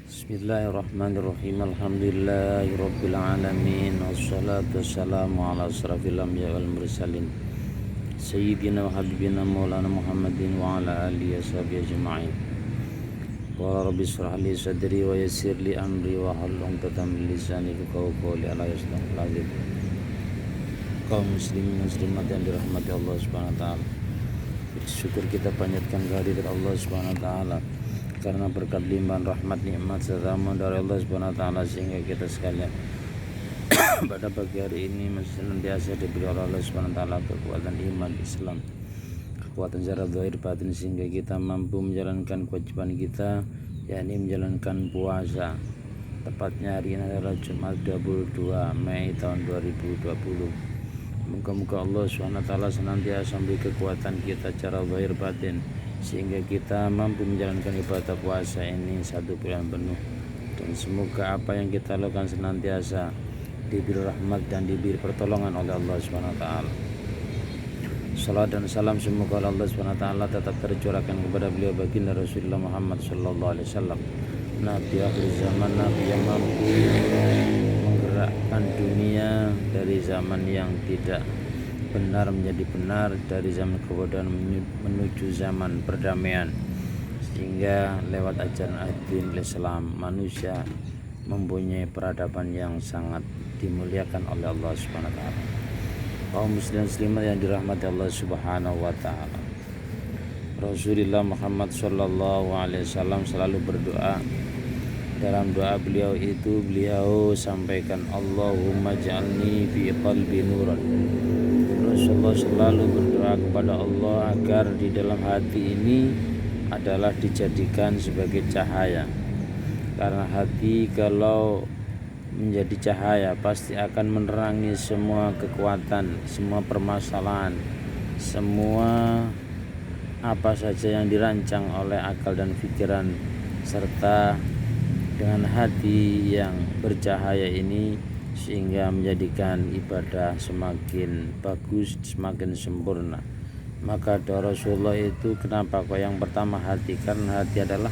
Bismillahirrahmanirrahim. Alhamdulillahirabbil alamin. Wassalatu wassalamu ala asrafil anbiya'i wal mursalin. Sayyidina wa habibina maulana Muhammadin wa ala alihi washabihi ajma'in. Qala rabbi shrah li sadri wa yassir li amri wa hlul 'uqdatam min lisani yafqahu qawli. Ala yasdaqul azim. Kaum muslimin muslimat yang dirahmati Allah Subhanahu wa taala. Syukur kita panjatkan kehadirat Allah Subhanahu wa taala karena berkat limpahan rahmat, nikmat serta aman dari Allah Subhanahu wa taala sehingga kita sekalian pada pagi hari ini masih senantiasa diberi oleh Allah Subhanahu wa taala kekuatan iman Islam, kekuatan secara zahir batin sehingga kita mampu menjalankan kewajiban kita, yakni menjalankan puasa. Tepatnya hari ini adalah Jumat 22 Mei tahun 2020. Moga-moga Allah SWT senantiasa memberi kekuatan kita secara zahir batin sehingga kita mampu menjalankan ibadah puasa ini 1 bulan penuh, dan semoga apa yang kita lakukan senantiasa diberi rahmat dan diberi pertolongan oleh Allah SWT. Salat dan salam semoga Allah SWT tetap tercurahkan kepada beliau baginda Rasulullah Muhammad SAW, Nabi akhir zaman, Nabi yang mampu menggerakkan dunia dari zaman yang tidak benar menjadi benar, dari zaman kebodohan menuju zaman perdamaian, sehingga lewat ajaran ad-din Islam manusia mempunyai peradaban yang sangat dimuliakan oleh Allah Subhanahu wa taala. Kaum muslim muslimat yang dirahmati Allah Subhanahu wa taala, Rasulullah Muhammad sallallahu alaihi wasallam selalu berdoa. Dalam doa beliau itu beliau sampaikan, Allahumma ja'alni fi qalbi nuran. Rasulullah selalu berdoa kepada Allah agar di dalam hati ini adalah dijadikan sebagai cahaya, karena hati kalau menjadi cahaya pasti akan menerangi semua kekuatan, semua permasalahan, semua apa saja yang dirancang oleh akal dan pikiran. Serta dengan hati yang bercahaya ini sehingga menjadikan ibadah semakin bagus, semakin sempurna. Maka doa Rasulullah itu kenapa kok yang pertama hati? Karena hati adalah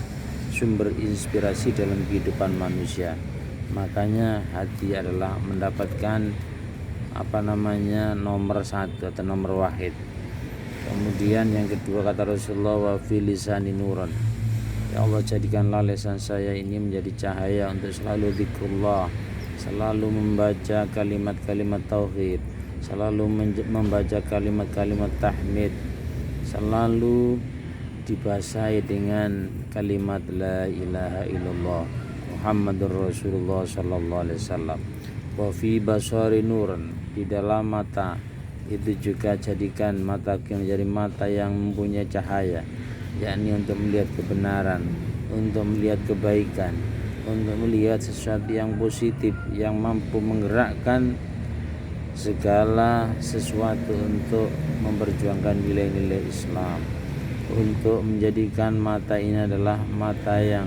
sumber inspirasi dalam kehidupan manusia. Makanya hati adalah mendapatkan nomor 1 atau nomor wahid. Kemudian yang kedua kata Rasulullah, wa fil lisani nuran. Ya Allah, jadikanlah lisan saya ini menjadi cahaya untuk selalu zikrullah, selalu membaca kalimat-kalimat tauhid, selalu membaca kalimat-kalimat tahmid, selalu dibasahi dengan kalimat la ilaha illallah Muhammadur Rasulullah sallallahu alaihi wasallam. Wa fi basari nuran, di dalam mata itu juga jadikan mata menjadi mata yang mempunyai cahaya, yakni untuk melihat kebenaran, untuk melihat kebaikan, untuk melihat sesuatu yang positif yang mampu menggerakkan segala sesuatu untuk memperjuangkan nilai-nilai Islam, untuk menjadikan mata ini adalah mata yang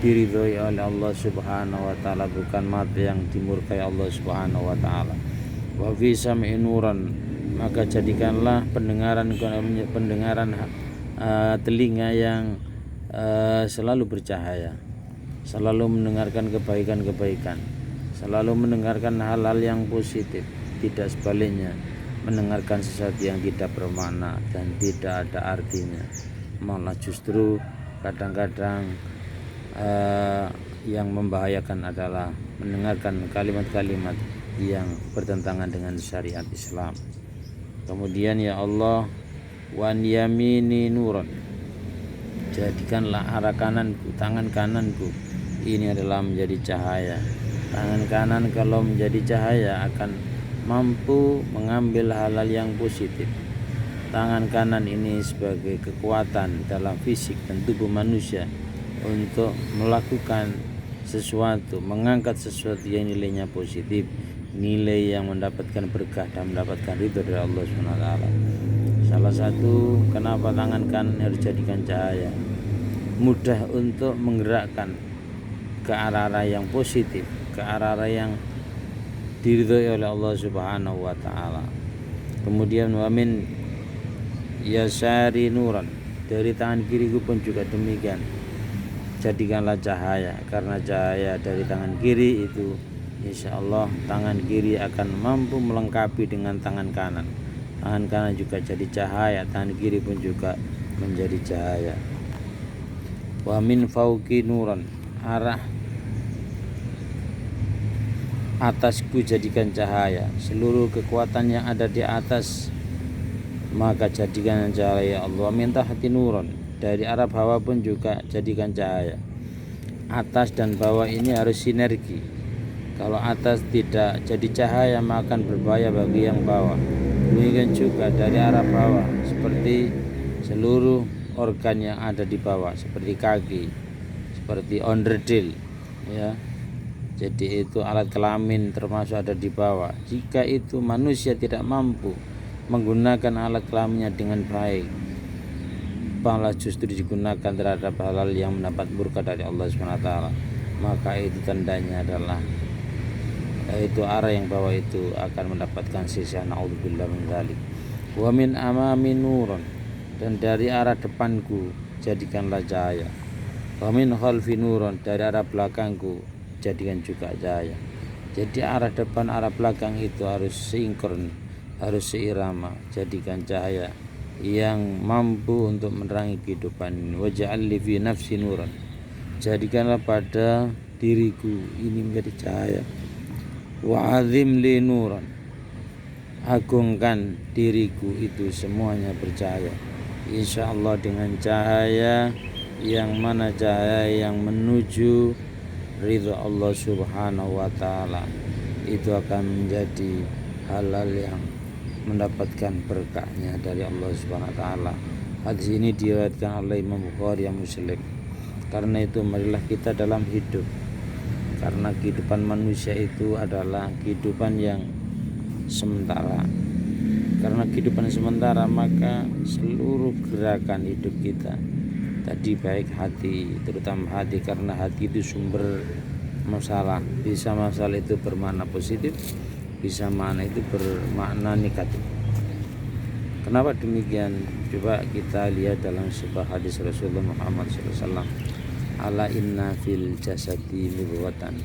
diridhoi oleh Allah Subhanahu wa taala, bukan mata yang dimurkai Allah Subhanahu wa taala. Wa fi sam'i nuran, maka jadikanlah pendengaran telinga yang selalu bercahaya, selalu mendengarkan kebaikan-kebaikan, selalu mendengarkan hal-hal yang positif, tidak sebaliknya mendengarkan sesuatu yang tidak bermakna dan tidak ada artinya. Malah justru kadang-kadang yang membahayakan adalah mendengarkan kalimat-kalimat yang bertentangan dengan syariat Islam. Kemudian ya Allah, wan yamini nuran, jadikanlah arah kananku, tangan kananku ini adalah menjadi cahaya. Tangan kanan kalau menjadi cahaya akan mampu mengambil hal-hal yang positif. Tangan kanan ini sebagai kekuatan dalam fisik dan tubuh manusia untuk melakukan sesuatu, mengangkat sesuatu yang nilainya positif, nilai yang mendapatkan berkah dan mendapatkan ridho dari Allah SWT. Salah satu kenapa tangan kanan harus jadikan cahaya, mudah untuk menggerakkan ke arah-arah yang positif, ke arah-arah yang diridhoi oleh Allah Subhanahu wa taala. Kemudian wamin yasari nuran, dari tangan kiriku pun juga demikian. jadikanlah cahaya, karena cahaya dari tangan kiri itu insya Allah tangan kiri akan mampu melengkapi dengan tangan kanan. Tangan kanan juga jadi cahaya, tangan kiri pun juga menjadi cahaya. Wa min fauqi nuran, arah atasku jadikan cahaya, seluruh kekuatan yang ada di atas maka jadikan cahaya Allah. Minta hati nuron, dari arah bawah pun juga jadikan cahaya. Atas dan bawah ini harus sinergi. Kalau atas tidak jadi cahaya maka akan berbahaya bagi yang bawah. Demikian juga dari arah bawah, seperti seluruh organ yang ada di bawah, seperti kaki, seperti onderdil, ya. Jadi itu alat kelamin termasuk ada di bawah. Jika itu manusia tidak mampu menggunakan alat kelaminnya dengan baik, malah justru digunakan terhadap hal yang mendapat murka dari Allah SWT, maka itu tandanya adalah itu arah yang bawah itu akan mendapatkan sisa. Naudzubillah min dzalik. Wa min amami nurun, dan dari arah depanku jadikanlah cahaya. Wa min khalfi nurun, dari arah belakangku jadikan juga cahaya. Jadi arah depan arah belakang itu harus sinkron, harus seirama, jadikan cahaya yang mampu untuk menerangi kehidupan. Waj'al li fi nafsi nuran, jadikanlah pada diriku ini menjadi cahaya. Wa azim li nuran, agungkan diriku itu semuanya bercahaya. Insyaallah dengan cahaya yang mana cahaya yang menuju ridha Allah Subhanahu wa taala, itu akan menjadi halal yang mendapatkan berkahnya dari Allah Subhanahu wa taala. Hadis ini diriwayatkan oleh Imam Bukhari yang Muslim. Karena itu marilah kita dalam hidup, karena kehidupan manusia itu adalah kehidupan yang sementara. Karena kehidupan sementara maka seluruh gerakan hidup kita tadi, baik hati, terutama hati, karena hati itu sumber masalah. Bisa masalah itu bermakna positif, bisa makna itu bermakna negatif. Kenapa demikian? Coba kita lihat dalam sebuah hadis Rasulullah Muhammad SAW. Ala inna fil jasadi mudghatan,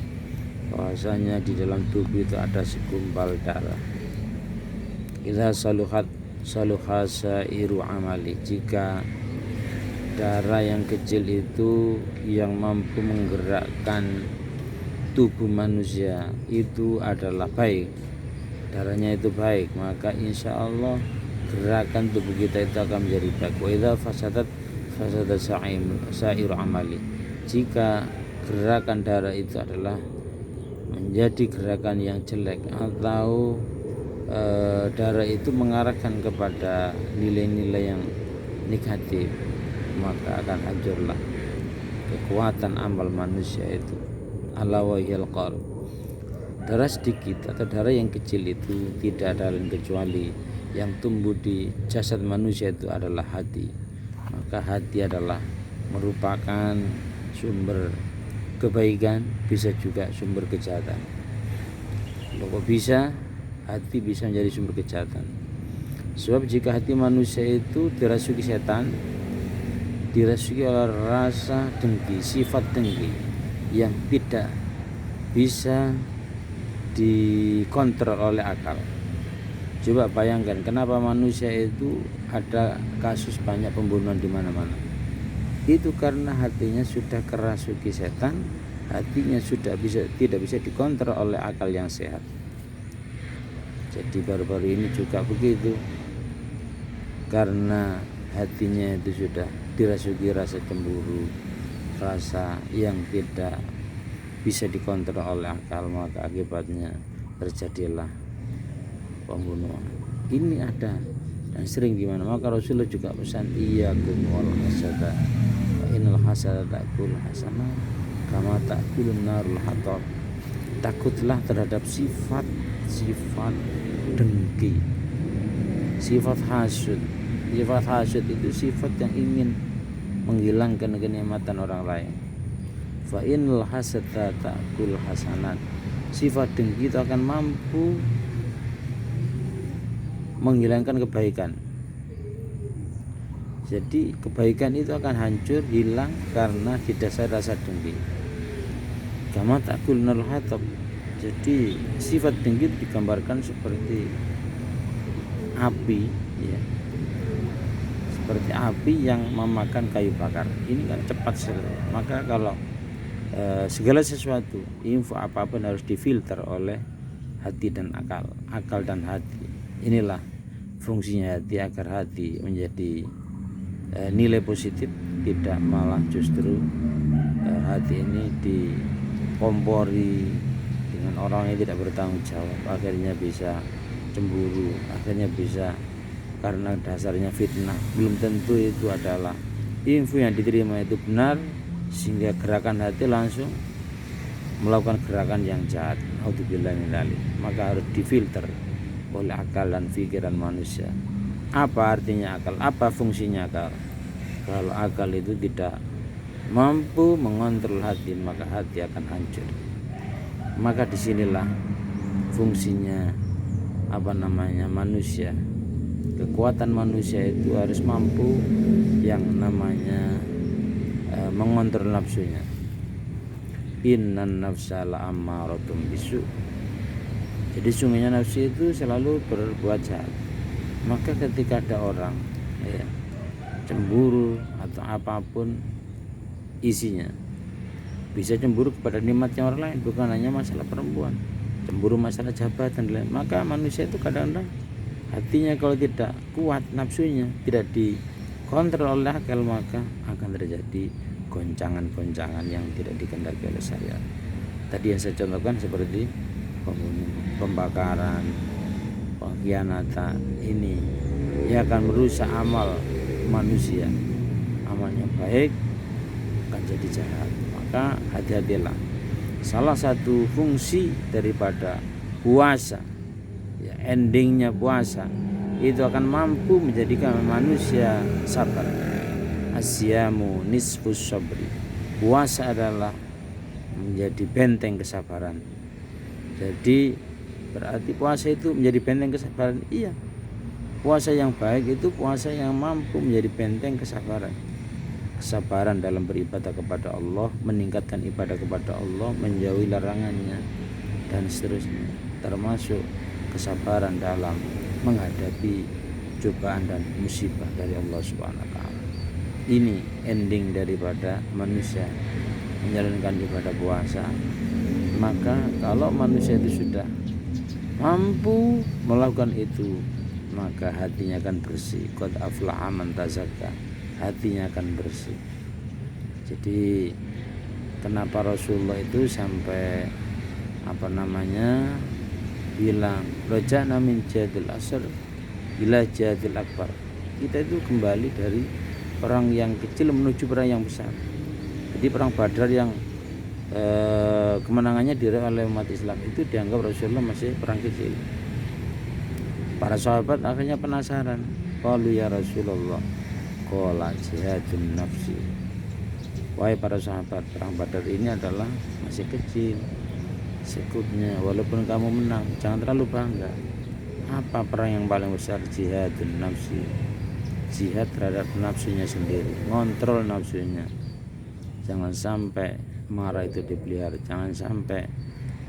bahwasanya di dalam tubuh itu ada segumpal darah. Idza saluhat saluha sairu amali, jika darah yang kecil itu yang mampu menggerakkan tubuh manusia itu adalah baik, darahnya itu baik, maka insya Allah gerakan tubuh kita itu akan menjadi baik. Wa idza fasadat sairu amali, jika gerakan darah itu adalah menjadi gerakan yang jelek atau darah itu mengarahkan kepada nilai-nilai yang negatif, maka akan hancurlah kekuatan amal manusia itu. Ala wahyal qalb, darah sedikit atau darah yang kecil itu tidak ada lain kecuali yang tumbuh di jasad manusia itu adalah hati. Maka hati adalah merupakan sumber kebaikan, bisa juga sumber kejahatan. Kalau bisa, hati bisa menjadi sumber kejahatan. Sebab jika hati manusia itu dirasuki setan, dirasuki oleh rasa dengki, sifat dengki yang tidak bisa dikontrol oleh akal. Coba bayangkan kenapa manusia itu ada kasus banyak pembunuhan di mana-mana. Itu karena hatinya sudah kerasuki setan, hatinya sudah tidak bisa dikontrol oleh akal yang sehat. Jadi baru-baru ini juga begitu, karena hatinya itu sudah dirasuki rasa cemburu, rasa yang tidak bisa dikontrol oleh akal, maka akibatnya terjadilah pembunuhan. Ini ada dan sering di mana. Maka Rasulullah juga pesan, iyyakum wal hasada, fa innal hasada ta'kul hasanah kama ta'kulun narul hatab. Takutlah terhadap sifat dengki, sifat hasud. Sifat hasud itu sifat yang ingin menghilangkan kenikmatan orang lain. Fa innal hasada ta'kul hasanat, sifat dengki itu akan mampu menghilangkan kebaikan. Jadi kebaikan itu akan hancur, hilang karena didasari rasa dengki. Kama takul nal hatab. Jadi sifat dengki digambarkan seperti api, ya, seperti api yang memakan kayu bakar. Ini kan cepat sekali. Maka kalau segala sesuatu, info apapun harus difilter oleh hati dan akal dan hati. Inilah fungsinya hati, agar hati menjadi nilai positif, tidak malah justru hati ini dikompori dengan orang yang tidak bertanggung jawab, akhirnya bisa cemburu, akhirnya bisa karena dasarnya fitnah. Belum tentu itu adalah info yang diterima itu benar, sehingga gerakan hati langsung melakukan gerakan yang jahat. Auzubillahi min dzalik. Maka harus difilter oleh akal dan pikiran manusia. Apa artinya akal? Apa fungsinya akal? Kalau akal itu tidak mampu mengontrol hati, maka hati akan hancur. Maka disinilah fungsinya manusia. Kekuatan manusia itu harus mampu yang namanya mengontrol nafsunya. Innan nafsa la'ammaratun bisu. Jadi sungguhnya nafsu itu selalu berbuat jahat. Maka ketika ada orang cemburu atau apapun isinya, bisa cemburu kepada nikmatnya orang lain, bukan hanya masalah perempuan, cemburu masalah jabatan dan lain. Maka manusia itu kadang-kadang hatinya kalau tidak kuat, nafsunya tidak dikontrol oleh akal, maka akan terjadi goncangan-goncangan yang tidak dikendaki oleh syariat. Tadi yang saya contohkan seperti pembakaran, pengkhianatan, ini ia akan merusak amal manusia. Amalnya baik akan jadi jahat. Maka hati-hatilah. Salah satu fungsi daripada puasa, ya, endingnya puasa itu akan mampu menjadikan manusia sabar. Asyamu nisfus sabri. Puasa adalah menjadi benteng kesabaran. Jadi berarti puasa itu menjadi benteng kesabaran. Iya, puasa yang baik itu puasa yang mampu menjadi benteng kesabaran. Kesabaran dalam beribadah kepada Allah, meningkatkan ibadah kepada Allah, menjauhi larangannya, dan seterusnya. Termasuk kesabaran dalam menghadapi cobaan dan musibah dari Allah Subhanahu wa taala. Ini ending daripada manusia menjalankan ibadah puasa. Maka kalau manusia itu sudah mampu melakukan itu, maka hatinya akan bersih. Qad aflaha man tazakka. Hatinya akan bersih. Jadi kenapa Rasulullah itu sampai bilang raja'na min jihadil asr ila jihadil akbar. Kita itu kembali dari perang yang kecil menuju perang yang besar. Jadi perang Badar yang kemenangannya diraih oleh umat Islam itu dianggap Rasulullah masih perang kecil. Para sahabat akhirnya penasaran. Qalu ya Rasulullah, qala jihadun nafsi. Wahai para sahabat, perang Badar ini adalah masih kecil sekupnya, walaupun kamu menang jangan terlalu bangga. Apa perang yang paling besar? Jihadun nafsi. Jihad terhadap nafsunya sendiri, ngontrol nafsunya. Jangan sampai marah itu dipelihara, jangan sampai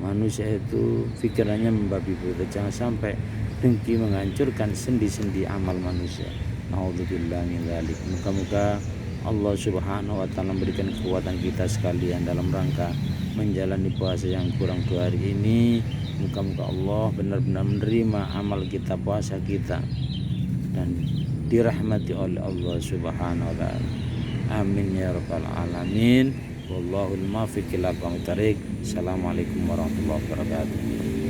manusia itu pikirannya membabi buta, jangan sampai dengki menghancurkan sendi-sendi amal manusia. Nauzubillahi min dzalik. Moga-moga Allah Subhanahu wa taala memberikan kekuatan kita sekalian dalam rangka menjalani puasa yang kurang 2 hari ini. Moga-moga Allah benar-benar menerima amal kita, puasa kita, dan dirahmati oleh Allah Subhanahu wa taala. Amin ya rabbal alamin. Wallahul muwaffiq ila aqwamit thoriq. Assalamualaikum warahmatullahi wabarakatuh.